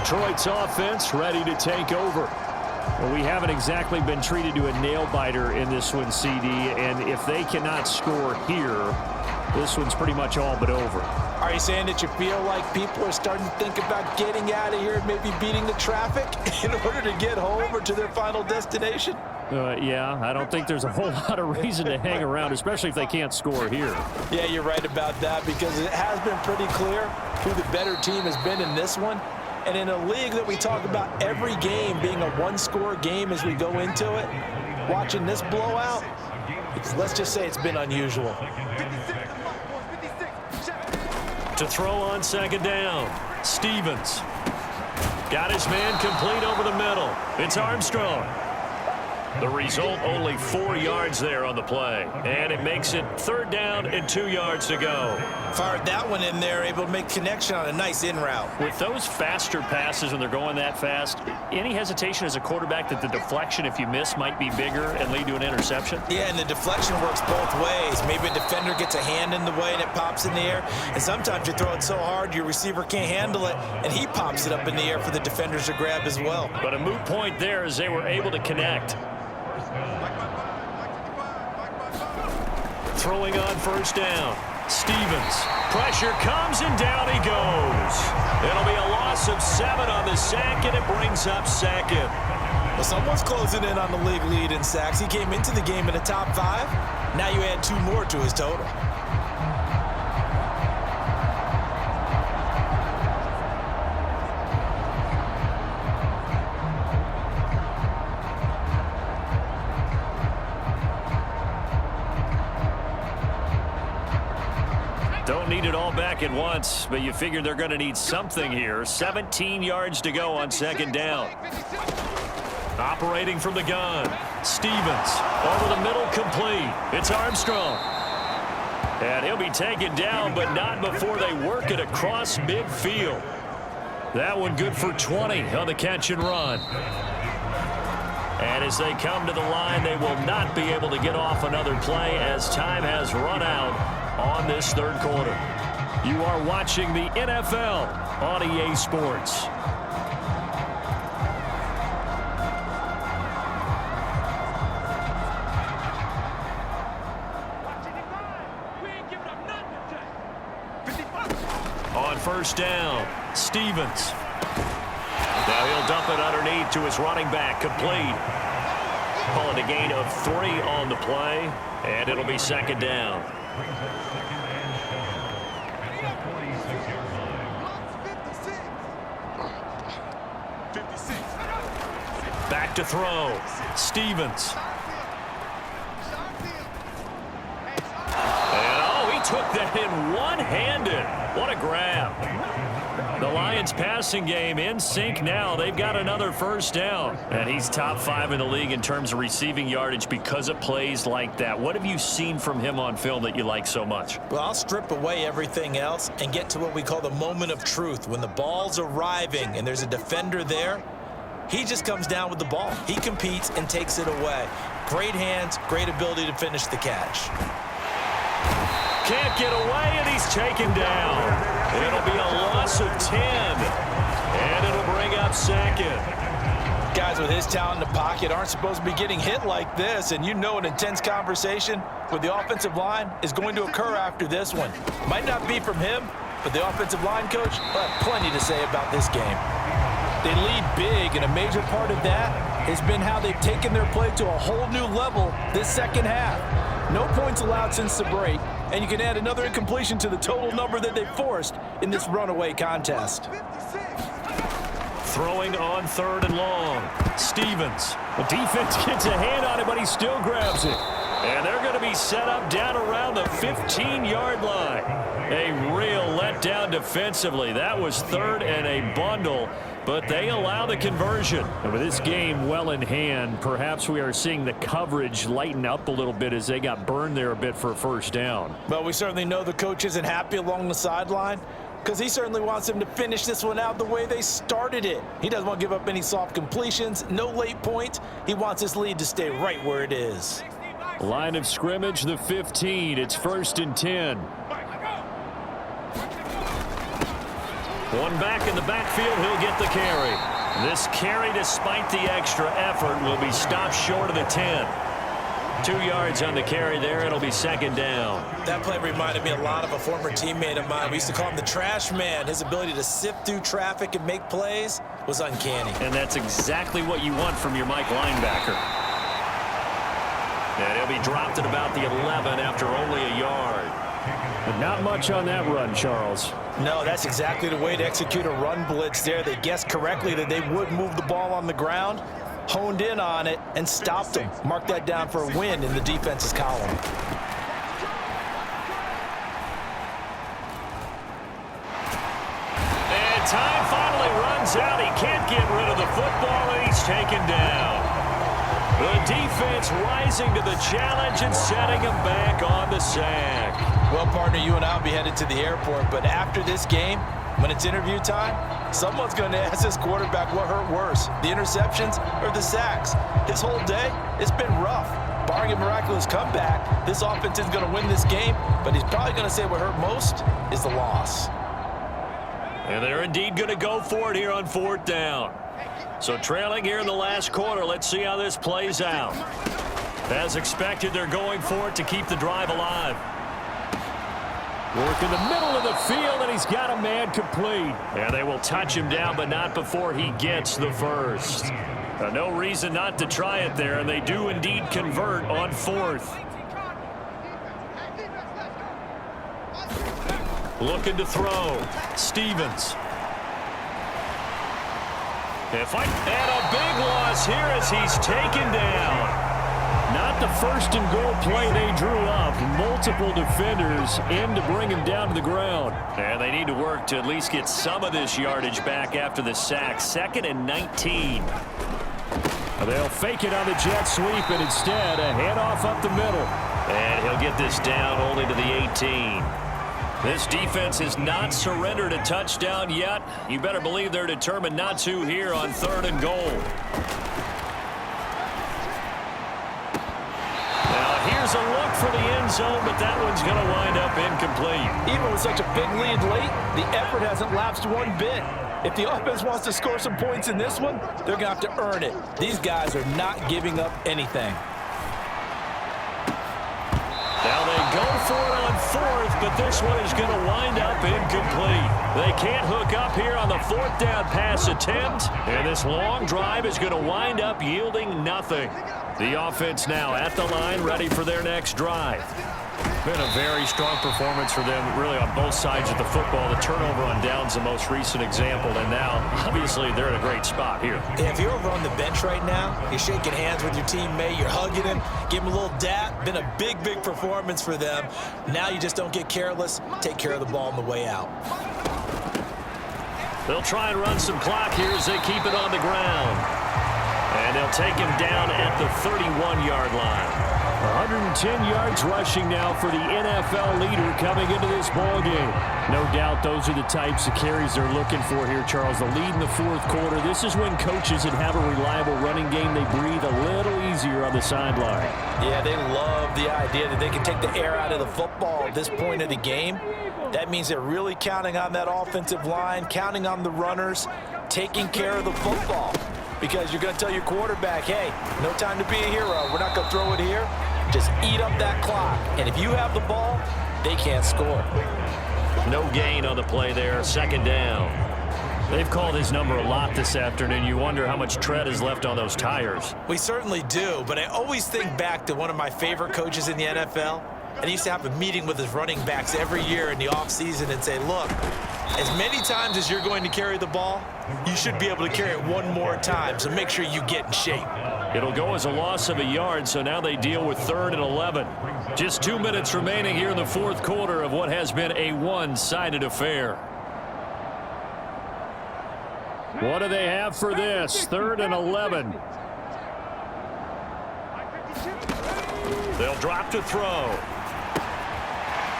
Detroit's offense ready to take over. Well, we haven't exactly been treated to a nail-biter in this one, CD, and if they cannot score here, this one's pretty much all but over. Are you saying that you feel like people are starting to think about getting out of here, maybe beating the traffic in order to get home or to their final destination? Yeah, I don't think there's a whole lot of reason to hang around, especially if they can't score here. Yeah, you're right about that, because it has been pretty clear who the better team has been in this one. And in a league that we talk about every game being a one-score game as we go into it, watching this blowout, let's just say it's been unusual. To throw on second down, Stevens. Got his man complete over the middle. It's Armstrong. The result, only 4 yards there on the play. And it makes it 3rd down and 2 yards to go. Fired that one in there, able to make connection on a nice in route. With those faster passes when they're going that fast, any hesitation as a quarterback that the deflection, if you miss, might be bigger and lead to an interception? Yeah, and the deflection works both ways. Maybe a defender gets a hand in the way and it pops in the air. And sometimes you throw it so hard your receiver can't handle it, and he pops it up in the air for the defenders to grab as well. But a moot point there as they were able to connect. Throwing on 1st down. Stevens. Pressure comes and down he goes. It'll be a loss of 7 on the sack, and it brings up 2nd. Well, someone's closing in on the league lead in sacks. He came into the game in the top 5. Now you add 2 more to his total. Don't need it all back at once, but you figure they're going to need something here. 17 yards to go on 2nd down. Operating from the gun. Stevens over the middle, complete. It's Armstrong. And he'll be taken down, but not before they work it across midfield. That one good for 20 on the catch and run. And as they come to the line, they will not be able to get off another play as time has run out on this 3rd quarter. You are watching the NFL on EA Sports. On 1st down, Stevens. Now he'll dump it underneath to his running back, complete. Call it a gain of 3 on the play, and it'll be 2nd down. Back to throw. Stevens. And oh, he took that in one-handed. What a grab. The Lions passing game in sync now. They've got another 1st down. And he's top 5 in the league in terms of receiving yardage because of plays like that. What have you seen from him on film that you like so much? Well, I'll strip away everything else and get to what we call the moment of truth. When the ball's arriving and there's a defender there, he just comes down with the ball. He competes and takes it away. Great hands, great ability to finish the catch. Can't get away, and he's taken down. It'll be a loss of 10, and it'll bring up 2nd. Guys with his talent in the pocket aren't supposed to be getting hit like this, and you know an intense conversation with the offensive line is going to occur after this one. Might not be from him, but the offensive line coach will have plenty to say about this game. They lead big, and a major part of that has been how they've taken their play to a whole new level this 2nd half. No points allowed since the break, and you can add another incompletion to the total number that they forced in this runaway contest. Throwing on 3rd and long. Stevens. The defense gets a hand on it, but he still grabs it. And they're going to be set up down around the 15-yard line. A real letdown defensively. That was 3rd and a bundle, but they allow the conversion. And with this game well in hand, perhaps we are seeing the coverage lighten up a little bit as they got burned there a bit for a 1st down. Well, we certainly know the coach isn't happy along the sideline because he certainly wants them to finish this one out the way they started it. He doesn't want to give up any soft completions, no late points. He wants his lead to stay right where it is. Line of scrimmage, the 15. It's 1st and 10. One back in the backfield, he'll get the carry. This carry, despite the extra effort, will be stopped short of the 10. 2 yards on the carry there. It'll be second down. That play reminded me a lot of a former teammate of mine. We used to call him the trash man. His ability to sift through traffic and make plays was uncanny. And that's exactly what you want from your Mike linebacker. And he'll be dropped at about the 11 after only a yard. But not much on that run, Charles. No, that's exactly the way to execute a run blitz there. They guessed correctly that they would move the ball on the ground, honed in on it, and stopped them. Mark that down for a win in the defense's column. And time finally runs out. He can't get rid of the football, and he's taken down. The defense rising to the challenge and setting him back on the sack. Well, partner, you and I will be headed to the airport, but after this game, when it's interview time, someone's going to ask this quarterback what hurt worse, the interceptions or the sacks. His whole day, it's been rough. Barring a miraculous comeback, this offense is going to win this game, but he's probably going to say what hurt most is the loss. And they're indeed going to go for it here on 4th down. So trailing here in the last quarter, let's see how this plays out. As expected, they're going for it to keep the drive alive. Work in the middle of the field, and he's got a man complete. And they will touch him down, but not before he gets the first. No reason not to try it there, and they do indeed convert on 4th. Looking to throw. Stevens. And a big loss here as he's taken down. Not the first and goal play they drew up. Multiple defenders in to bring him down to the ground. And they need to work to at least get some of this yardage back after the sack. 2nd and 19. They'll fake it on the jet sweep, and instead a handoff up the middle. And he'll get this down only to the 18. This defense has not surrendered a touchdown yet. You better believe they're determined not to here on 3rd and goal. Now here's a look for the end zone, but that one's going to wind up incomplete. Even with such a big lead late, the effort hasn't lapsed one bit. If the offense wants to score some points in this one, they're going to have to earn it. These guys are not giving up anything. Now they go for it on 4th, but this one is going to wind up incomplete. They can't hook up here on the 4th down pass attempt, and this long drive is going to wind up yielding nothing. The offense now at the line, ready for their next drive. Been a very strong performance for them, really, on both sides of the football. The turnover on downs the most recent example, and now, obviously, they're in a great spot here. Yeah, if you're over on the bench right now, you're shaking hands with your teammate, you're hugging him, give him a little dap. Been a big, big performance for them. Now you just don't get careless. Take care of the ball on the way out. They'll try and run some clock here as they keep it on the ground. And they'll take him down at the 31-yard line. 110 yards rushing now for the NFL leader coming into this ball game. No doubt those are the types of carries they're looking for here, Charles. The lead in the 4th quarter. This is when coaches that have a reliable running game, they breathe a little easier on the sideline. Yeah, they love the idea that they can take the air out of the football at this point of the game. That means they're really counting on that offensive line, counting on the runners, taking care of the football. Because you're going to tell your quarterback, hey, no time to be a hero. We're not going to throw it here. Just eat up that clock. And if you have the ball, they can't score. No gain on the play there. 2nd down. They've called his number a lot this afternoon. You wonder how much tread is left on those tires. We certainly do, but I always think back to one of my favorite coaches in the NFL. And he used to have a meeting with his running backs every year in the offseason and say, look, as many times as you're going to carry the ball, you should be able to carry it one more time, so make sure you get in shape. It'll go as a loss of a yard, so now they deal with 3rd and 11. Just 2 minutes remaining here in the 4th quarter of what has been a one-sided affair. What do they have for this? 3rd and 11. They'll drop to throw.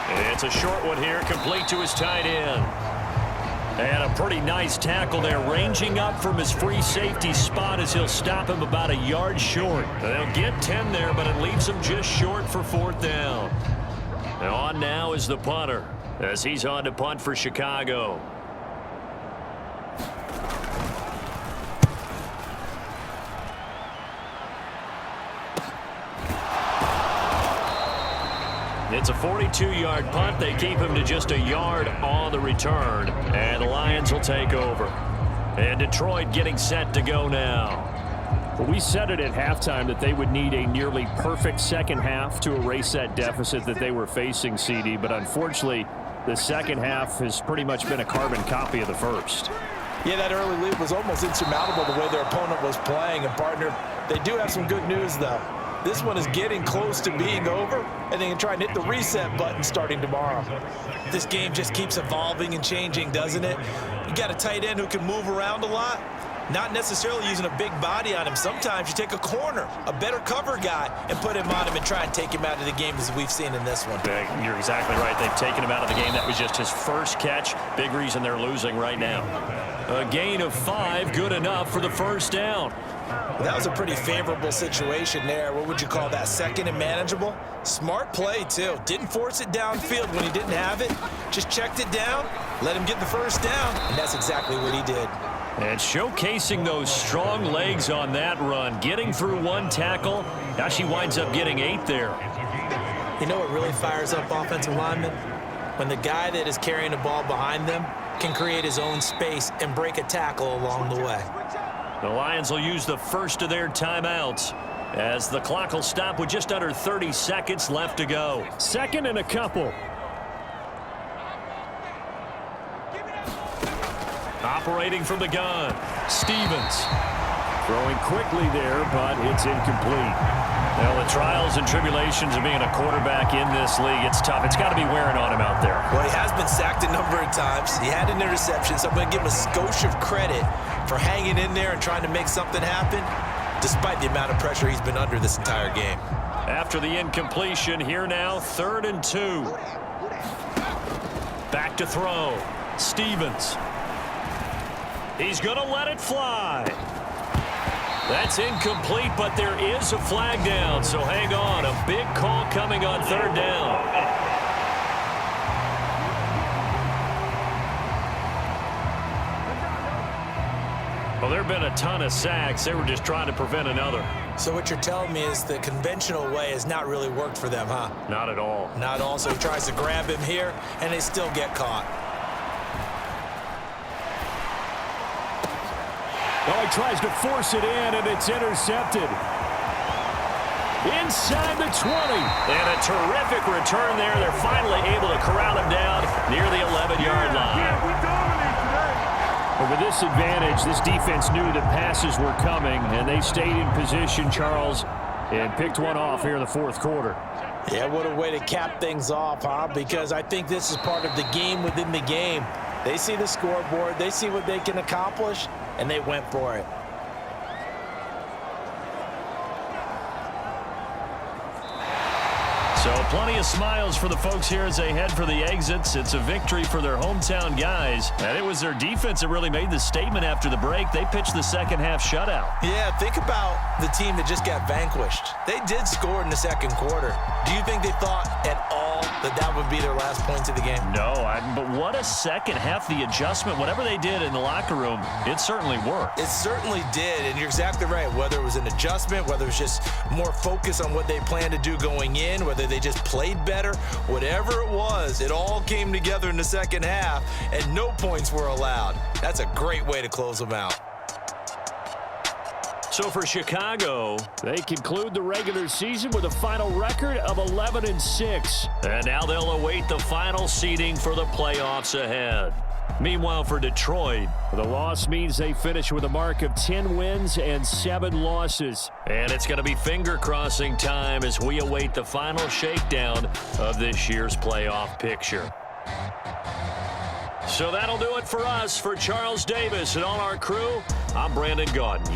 And it's a short one here, complete to his tight end. And a pretty nice tackle there, ranging up from his free safety spot as he'll stop him about a yard short. They'll get 10 there, but it leaves him just short for 4th down. And on now is the punter, as he's on to punt for Chicago. It's a 42-yard punt. They keep him to just a yard on the return. And the Lions will take over. And Detroit getting set to go now. Well, we said it at halftime that they would need a nearly perfect second half to erase that deficit that they were facing, CD. But unfortunately, the second half has pretty much been a carbon copy of the first. Yeah, that early lead was almost insurmountable the way their opponent was playing. And, partner, they do have some good news, though. This one is getting close to being over, and they can try and hit the reset button starting tomorrow. This game just keeps evolving and changing, doesn't it? You got a tight end who can move around a lot. Not necessarily using a big body on him. Sometimes you take a corner, a better cover guy, and put him on him and try and take him out of the game as we've seen in this one. You're exactly right. They've taken him out of the game. That was just his first catch. Big reason they're losing right now. A gain of 5, good enough for the first down. Well, that was a pretty favorable situation there. What would you call that? Second and manageable? Smart play, too. Didn't force it downfield when he didn't have it. Just checked it down, let him get the first down, and that's exactly what he did. And showcasing those strong legs on that run. Getting through one tackle. Now she winds up getting 8 there. You know what really fires up offensive linemen? When the guy that is carrying the ball behind them can create his own space and break a tackle along the way. The Lions will use the first of their timeouts as the clock will stop with just under 30 seconds left to go. Second and a couple. Operating from the gun, Stevens. Throwing quickly there, but it's incomplete. Well, the trials and tribulations of being a quarterback in this league, it's tough. It's got to be wearing on him out there. Well, he has been sacked a number of times. He had an interception, so I'm going to give him a skosh of credit for hanging in there and trying to make something happen, despite the amount of pressure he's been under this entire game. After the incompletion, here now, 3rd and 2. Back to throw, Stevens. He's going to let it fly. That's incomplete, but there is a flag down, so hang on. A big call coming on 3rd down. Well, there have been a ton of sacks. They were just trying to prevent another. So what you're telling me is the conventional way has not really worked for them, huh? Not at all. Not at all. So he tries to grab him here, and they still get caught. Oh, he tries to force it in, and it's intercepted. Inside the 20. And a terrific return there. They're finally able to corral him down near the 11-yard line. But with this advantage, this defense knew that passes were coming, and they stayed in position, Charles, and picked one off here in the 4th quarter. Yeah, what a way to cap things off, huh? Because I think this is part of the game within the game. They see the scoreboard, they see what they can accomplish, and they went for it. So plenty of smiles for the folks here as they head for the exits. It's a victory for their hometown guys. And it was their defense that really made the statement after the break. They pitched the second half shutout. Yeah, think about the team that just got vanquished. They did score in the 2nd quarter. Do you think they thought at all that that would be their last points of the game? No, but what a second half. The adjustment, whatever they did in the locker room, it certainly worked. It certainly did, and you're exactly right. Whether it was an adjustment, whether it was just more focus on what they planned to do going in, whether they just played better, whatever it was, it all came together in the 2nd half, and no points were allowed. That's a great way to close them out. So for Chicago, they conclude the regular season with a final record of 11-6. And now they'll await the final seeding for the playoffs ahead. Meanwhile, for Detroit, the loss means they finish with a mark of 10 wins and 7 losses. And it's going to be finger-crossing time as we await the final shakedown of this year's playoff picture. So that'll do it for us. For Charles Davis and all our crew, I'm Brandon Gaudin.